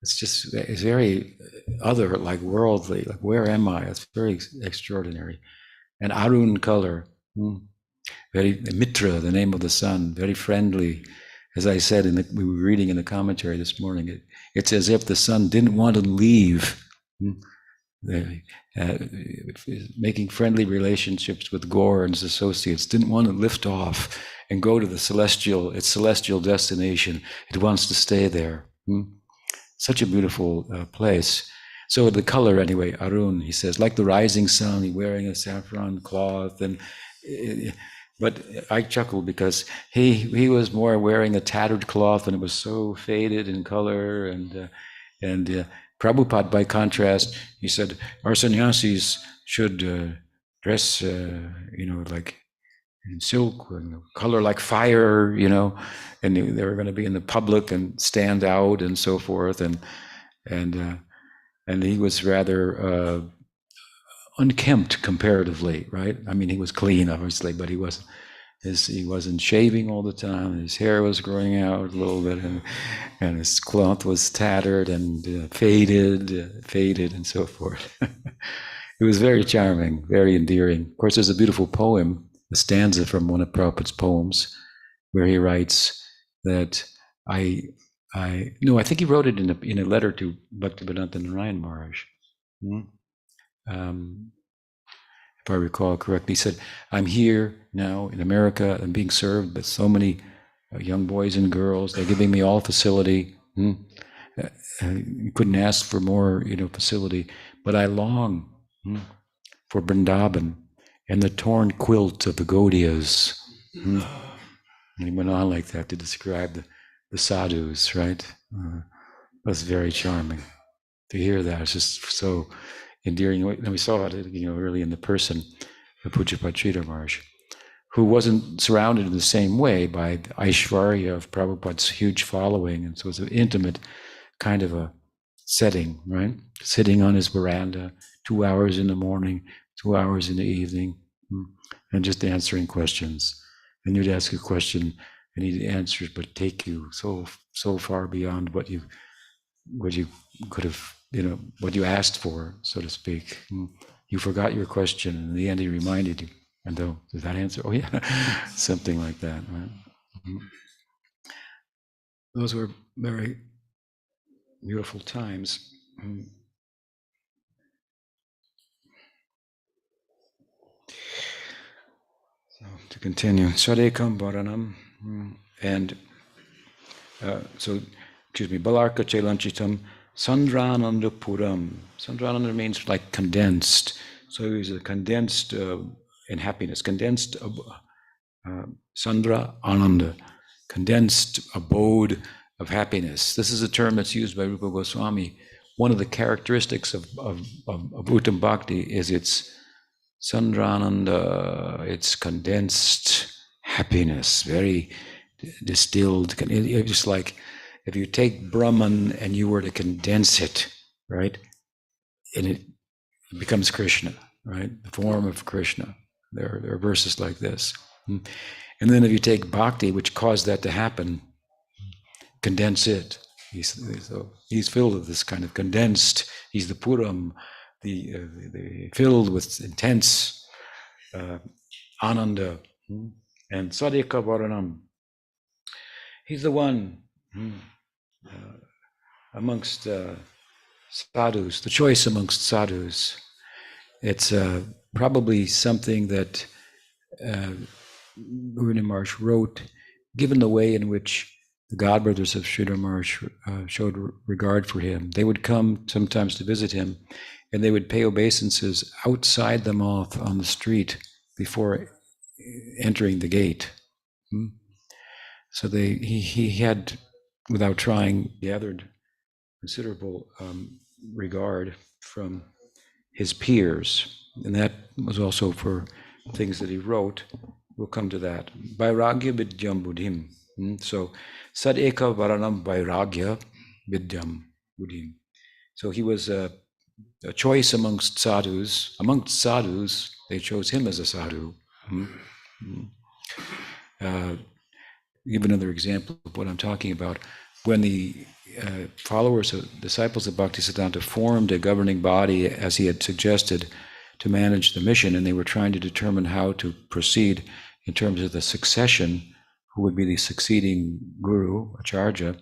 it's very other, like worldly, like where am I? It's very extraordinary. And Arun color, very Mitra, the name of the sun, very friendly. As I said, we were reading in the commentary this morning, it's as if the sun didn't want to leave. Making friendly relationships with Gaur and his associates, didn't want to lift off and go to its celestial destination. It wants to stay there. Such a beautiful place. So the color, anyway, Arun, he says, like the rising sun, he's wearing a saffron cloth, but I chuckled because he was more wearing a tattered cloth, and it was so faded in color, and Prabhupada, by contrast, he said, our sannyasis should dress, like in silk, color like fire, and they were going to be in the public and stand out and so forth, and he was rather unkempt comparatively, right? I mean, he was clean, obviously, but he wasn't shaving all the time. His hair was growing out a little bit, and his cloth was tattered and faded, and so forth. It was very charming, very endearing. Of course, there's a beautiful poem, a stanza from one of Prabhupada's poems, where he writes that I think he wrote it in a letter to Bhaktivedanta Narayan Maharaj. If I recall correctly, he said, I'm here now in America. I'm being served by so many young boys and girls. They're giving me all facility. You couldn't ask for more, facility. But I long for Vrindavan and the torn quilt of the Gaudiyas. And he went on like that to describe the sadhus, right? That's very charming to hear that. It's just so endearing. And we saw it, really in the person of Pujapad Sridhar Maharaj, who wasn't surrounded in the same way by the Aishwarya of Prabhupada's huge following. And so it was an intimate kind of a setting, right? Sitting on his veranda, 2 hours in the morning, 2 hours in the evening, and just answering questions. And you'd ask a question, and he'd answer it, but take you so far beyond what you could have, what you asked for, so to speak. You forgot your question, and in the end, he reminded you. And does that answer? Oh yeah, something like that. Right? Those were very beautiful times. So to continue, Sadekam Varanam, and so, excuse me, Balarka Chelanchitam, Sandrananda Puram. Sandrananda means like condensed. So it was a condensed in happiness, condensed Sandra Ananda, condensed abode of happiness. This is a term that's used by Rupa Goswami. One of the characteristics of Uttam Bhakti is its Sandrananda, it's condensed happiness, very distilled. It's just like if you take Brahman and you were to condense it, right, and it becomes Krishna, right, the form of Krishna. There are verses like this. And then if you take Bhakti, which caused that to happen, condense it. He's filled with this kind of condensed. He's the Puram, the filled with intense Ananda and Sadhika Varanam. He's the one amongst sadhus, the choice amongst sadhus. It's probably something that Guru Maharaj wrote, given the way in which the godbrothers of Sridhar Maharaj showed regard for him. They would come sometimes to visit him, and they would pay obeisances outside the moth on the street before entering the gate. So he had, without trying, gathered considerable regard from his peers, and that was also for things that he wrote. We'll come to that. Vairagya vidyam buddhim. So sadeka varanam vairagya vidyam buddhim. So he was a choice amongst sadhus. Amongst sadhus, they chose him as a sadhu. Give another example of what I'm talking about. When the disciples of Bhaktisiddhanta formed a governing body, as he had suggested, to manage the mission, and they were trying to determine how to proceed in terms of the succession, who would be the succeeding guru, acharya,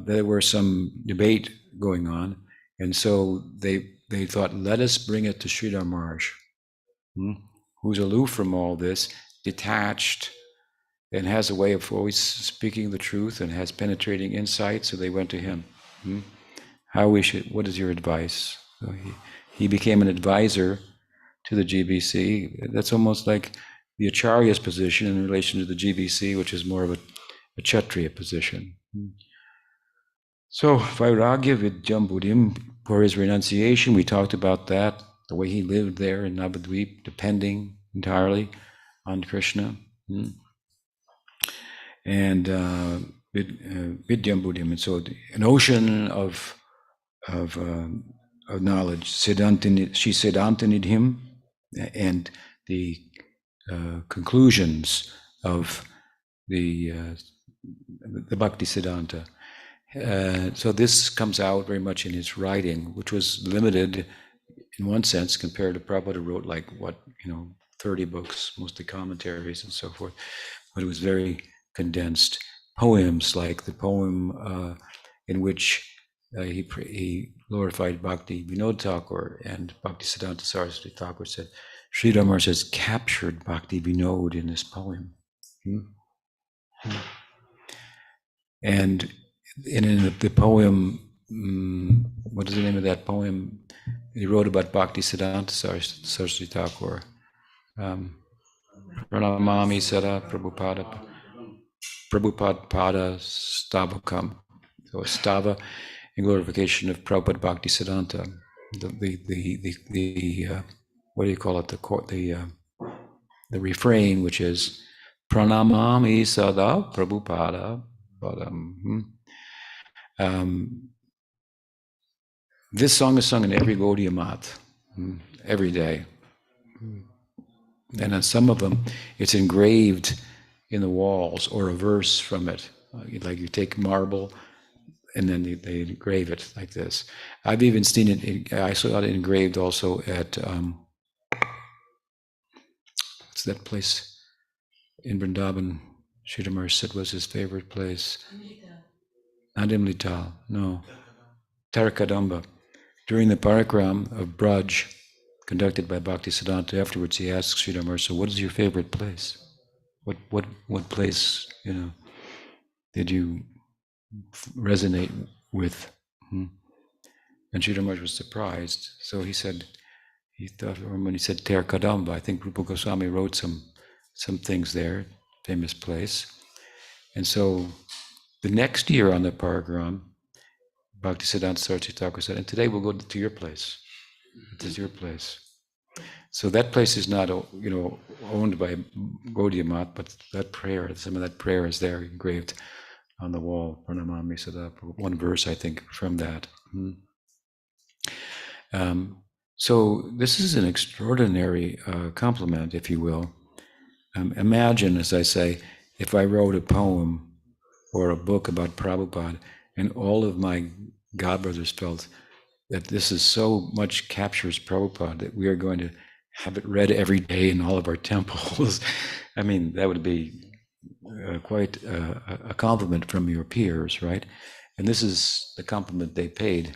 there were some debate going on, and so they thought, let us bring it to Sridhar Maharaj, who's aloof from all this, detached, and has a way of always speaking the truth and has penetrating insight. So they went to him. What is your advice? So he became an advisor to the GBC. That's almost like the Acharya's position in relation to the GBC, which is more of a Kshatriya position. So Vairagya Vidyam Buddhim, for his renunciation, we talked about that, the way he lived there in Navadvip, depending entirely on Krishna. And Vidyam Buddhim, and so an ocean of knowledge, she Siddhantanidhim, and the conclusions of the Bhakti Siddhanta. So this comes out very much in his writing, which was limited in one sense compared to Prabhupada, wrote 30 books, mostly commentaries and so forth, but it was very condensed. Poems like the poem in which he glorified Bhakti Vinod Thakur, and Bhakti Siddhanta Saraswati Thakur said, Sridhar Maharaj has captured Bhakti Vinod in this poem. And in the poem, what is the name of that poem? He wrote about Bhakti Siddhanta Saraswati Thakur. Pranamami Sada Prabhupada Pada Stavakam. So stava in glorification of Prabhupada Bhakti Siddhanta. The what do you call it? The refrain, which is Pranamami Sada Prabhupada Padam. This song is sung in every Gaudiya Math, every day. And on some of them, it's engraved in the walls, or a verse from it. Like you take marble and then they engrave it like this. I've even seen it, I saw it engraved also at, what's that place in Vrindavan? Sridhar Maharaj said was his favorite place. Not Imlital, no. Tarakadamba. During the parakram of Braj, conducted by Bhakti Siddhanta, afterwards he asked Sridhar Maharaj, so what is your favorite place? What place, did you resonate with? And Sridhar Maharaj was surprised. So he thought when he said Ter Kadamba, I think Rupa Goswami wrote some things there, famous place. And so The next year on the program, Bhaktisiddhanta Saraswati Thakur said, and today we'll go to your place. It is your place. So that place is not, owned by Gaudiya Math, but that prayer, some of that prayer is there engraved on the wall. Pranamami Sada, one verse, I think, from that. So this is an extraordinary compliment, if you will. Imagine, as I say, if I wrote a poem or a book about Prabhupada, and all of my godbrothers felt that this is so much captures Prabhupada that we are going to have it read every day in all of our temples. I mean, that would be quite a compliment from your peers, right? And this is the compliment they paid,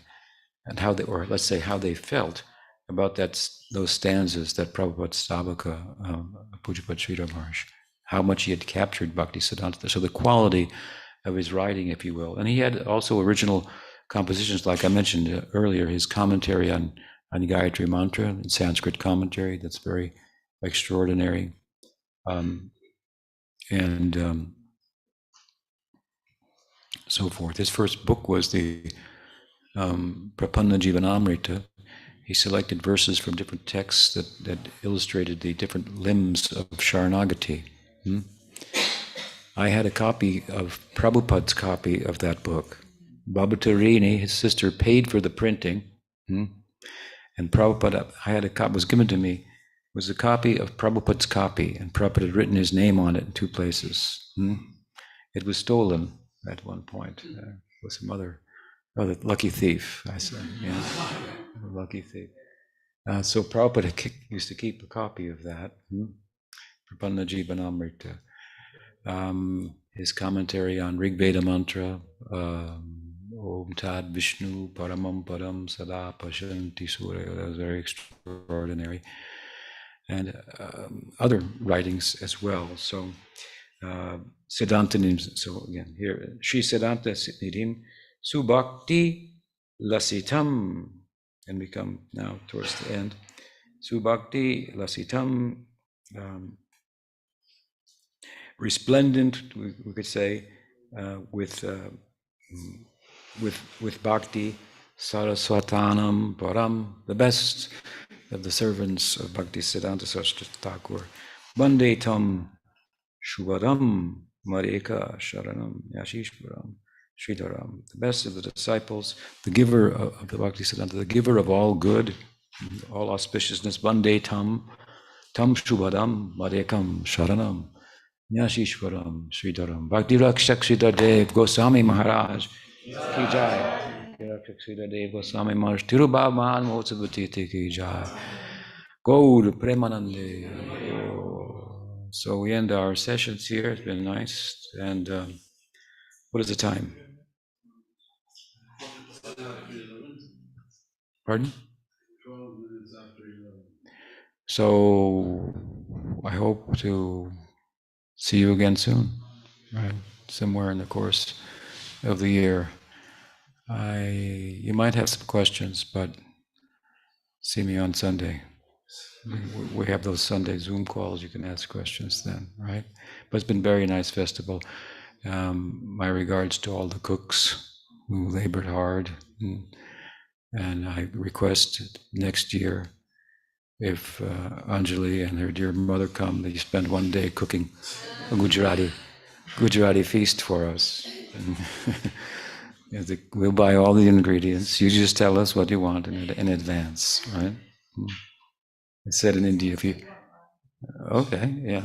and how they, or let's say how they felt about those stanzas that Prabhupada Stavaka, Pujapad Sridhar Maharaj, how much he had captured Bhakti Siddhanta. So the quality of his writing, if you will. And he had also original compositions, like I mentioned earlier, his commentary on Gayatri Mantra, in Sanskrit commentary, that's very extraordinary. And so forth. His first book was the Prapanna Jivanamrita. He selected verses from different texts that illustrated the different limbs of Sharanagati. I had a copy of Prabhupada's copy of that book. Babatarini, his sister, paid for the printing, and Prabhupada, I had a copy, was given to me, was a copy of Prabhupada's copy, and Prabhupada had written his name on it in 2 places. It was stolen at one point with some other lucky thief, I said. Yeah, lucky thief. So Prabhupada used to keep a copy of that, Prapanna Jivanamrita. His commentary on Rig Veda mantra, Om Tad Vishnu Paramam Param Sada Pashanti Surya, that was very extraordinary. And other writings as well. So Siddhanta, so again, here, Shri Siddhanta Nidim Subhakti Lasitam, and we come now towards the end. Subhakti Lasitam, resplendent, we could say, with bhakti, Saraswatanam Param, the best of the servants of Bhakti Siddhanta Saraswati Thakur. Bande Tam Shubhadam Mareka Sharanam Yashishwaram Sridharam, the best of the disciples, the giver of the Bhakti Siddhanta, the giver of all good, all auspiciousness. Bande Tam Shubhadam Marekam Sharanam Nyashishwaram Sridharam. Bhakti Rakshak Sridhar Dev Goswami Maharaj Ki Jai. Bhakti Rakshak Sridhar Dev Goswami Maharaj Tirubhav Mahan Motsabhati Ki Jai. Gaur Premanande. So we end our sessions here. It's been nice. And what is the time? Pardon? 12 minutes after 11. So I hope to see you again soon, right? Somewhere in the course of the year. You might have some questions, but see me on Sunday. We have those Sunday Zoom calls. You can ask questions then, right? But it's been a very nice festival. My regards to all the cooks who labored hard, and I request next year, if Anjali and her dear mother come, they spend one day cooking a Gujarati feast for us. We'll buy all the ingredients. You just tell us what you want in advance, right? It's said in India, if you okay, yeah.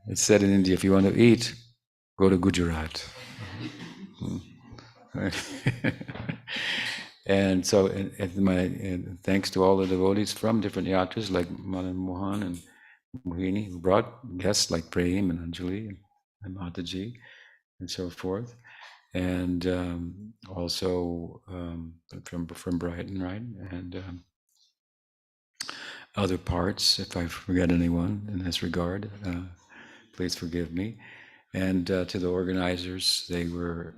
It's said in India, if you want to eat, go to Gujarat. And so, and thanks to all the devotees from different yatras like Madan Mohan and Mohini, who brought guests like Prem and Anjali and Mataji and so forth, and also from Brighton, right, and other parts. If I forget anyone in this regard, please forgive me. And to the organizers, they were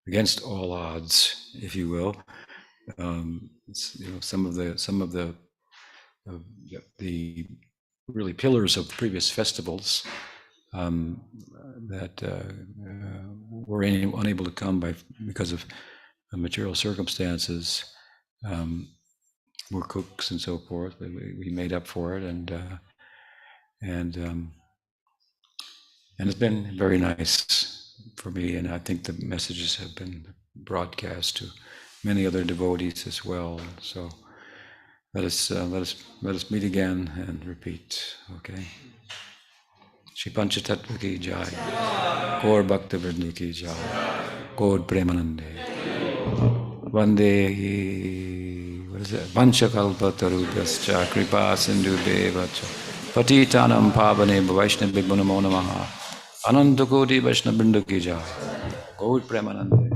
against all odds, if you will. Some of the really pillars of previous festivals um, that were unable to come because of material circumstances. Um, we're cooks and so forth. We made up for it, and it's been very nice for me. And I think the messages have been broadcast to many other devotees as well. So let us meet again and repeat. Okay. Shri Panchatattva ki jai, Gaur Bhakta Vrinda ki jai, Gaur Premanande. Vande, what is it? Vanchakalpa tarubhyascha kripa sindhu devacha patitanam pavane vaishnavibhyo namo namaha ananta koti vaishnavrinda ki jai, Gaur Premanande.